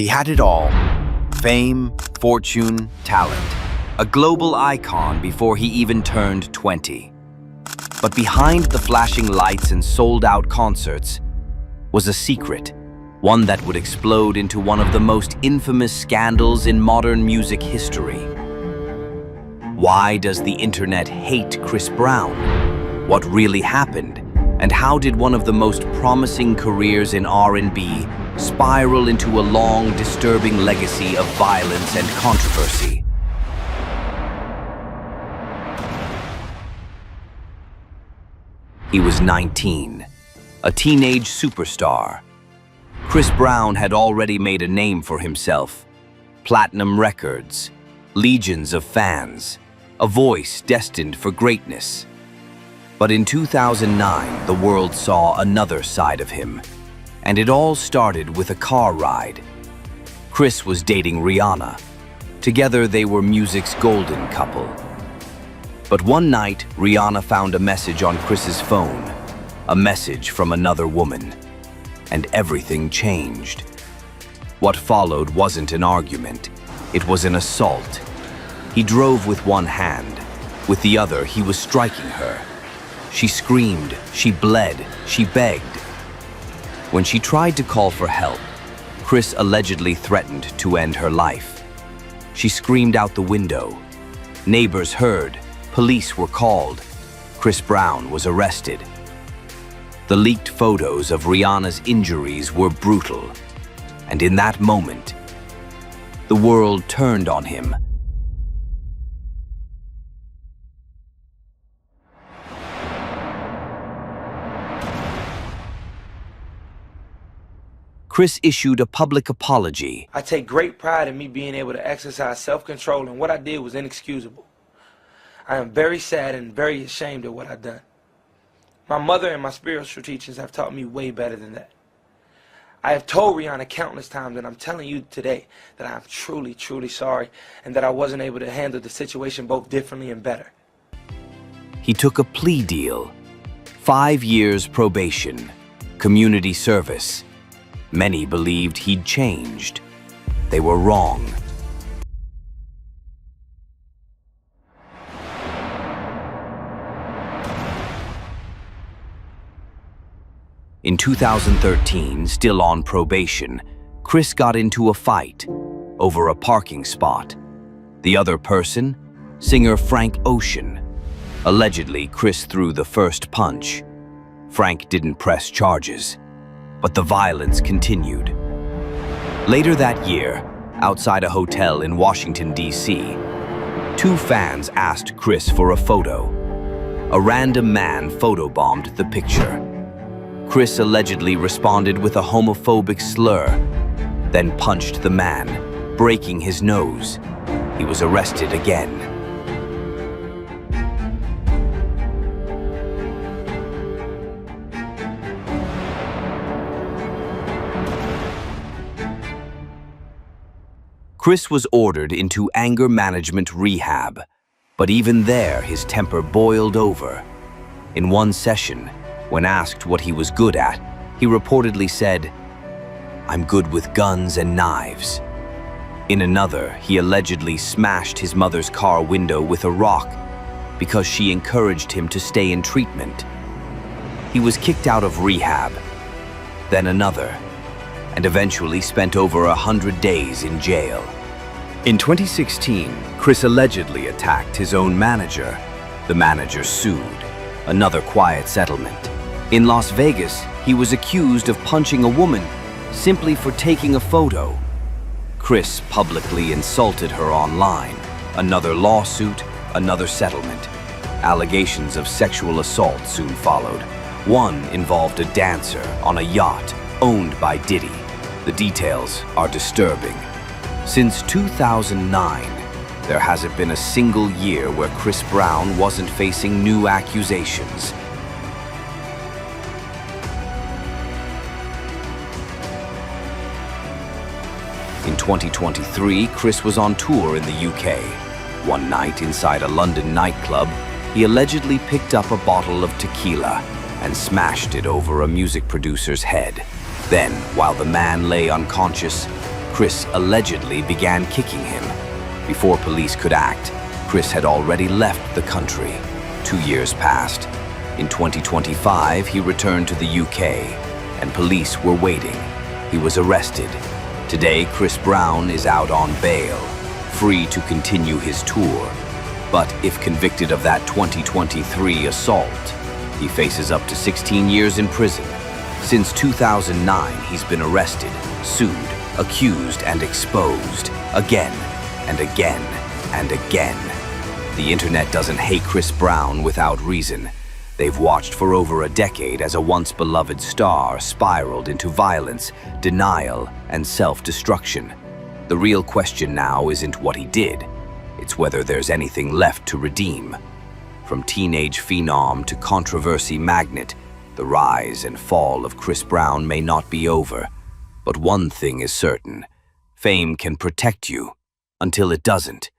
He had it all: fame, fortune, talent. A global icon before he even turned 20. But behind the flashing lights and sold-out concerts was a secret, one that would explode into one of the most infamous scandals in modern music history. Why does the internet hate Chris Brown? What really happened? And how did one of the most promising careers in R&B spiral into a long, disturbing legacy of violence and controversy? He was 19, a teenage superstar. Chris Brown had already made a name for himself: platinum records, legions of fans, a voice destined for greatness. But in 2009, the world saw another side of him, and it all started with a car ride. Chris was dating Rihanna. Together, they were music's golden couple. But one night, Rihanna found a message on Chris's phone, a message from another woman, and everything changed. What followed wasn't an argument, it was an assault. He drove with one hand. With the other, he was striking her. She screamed, she bled, she begged. When she tried to call for help, Chris allegedly threatened to end her life. She screamed out the window. Neighbors heard. Police were called. Chris Brown was arrested. The leaked photos of Rihanna's injuries were brutal. And in that moment, the world turned on him. Chris issued a public apology. I take great pride in me being able to exercise self-control, and what I did was inexcusable. I am very sad and very ashamed of what I've done. My mother and my spiritual teachers have taught me way better than that. I have told Rihanna countless times, and I'm telling you today, that I'm truly, truly sorry, and that I wasn't able to handle the situation both differently and better. He took a plea deal: 5 years probation, community service. Many believed he'd changed. They were wrong. In 2013, still on probation, Chris got into a fight over a parking spot. The other person? Singer Frank Ocean. Allegedly, Chris threw the first punch. Frank didn't press charges, but the violence continued. Later that year, outside a hotel in Washington, D.C., 2 fans asked Chris for a photo. A random man photobombed the picture. Chris allegedly responded with a homophobic slur, then punched the man, breaking his nose. He was arrested again. Chris was ordered into anger management rehab, but even there his temper boiled over. In one session, when asked what he was good at, he reportedly said, "I'm good with guns and knives." In another, he allegedly smashed his mother's car window with a rock because she encouraged him to stay in treatment. He was kicked out of rehab, then another, and eventually spent over 100 days in jail. In 2016, Chris allegedly attacked his own manager. The manager sued. Another quiet settlement. In Las Vegas, he was accused of punching a woman simply for taking a photo. Chris publicly insulted her online. Another lawsuit, another settlement. Allegations of sexual assault soon followed. One involved a dancer on a yacht owned by Diddy. The details are disturbing. Since 2009, there hasn't been a single year where Chris Brown wasn't facing new accusations. In 2023, Chris was on tour in the UK. One night inside a London nightclub, he allegedly picked up a bottle of tequila and smashed it over a music producer's head. Then, while the man lay unconscious, Chris allegedly began kicking him. Before police could act, Chris had already left the country. 2 years passed. In 2025, he returned to the UK, and police were waiting. He was arrested. Today, Chris Brown is out on bail, free to continue his tour. But if convicted of that 2023 assault, he faces up to 16 years in prison. Since 2009, he's been arrested, sued, accused, and exposed again and again and again. The internet doesn't hate Chris Brown without reason. They've watched for over a decade as a once beloved star spiraled into violence, denial, and self-destruction. The real question now isn't what he did. It's whether there's anything left to redeem. From teenage phenom to controversy magnet, the rise and fall of Chris Brown may not be over. But one thing is certain: fame can protect you until it doesn't.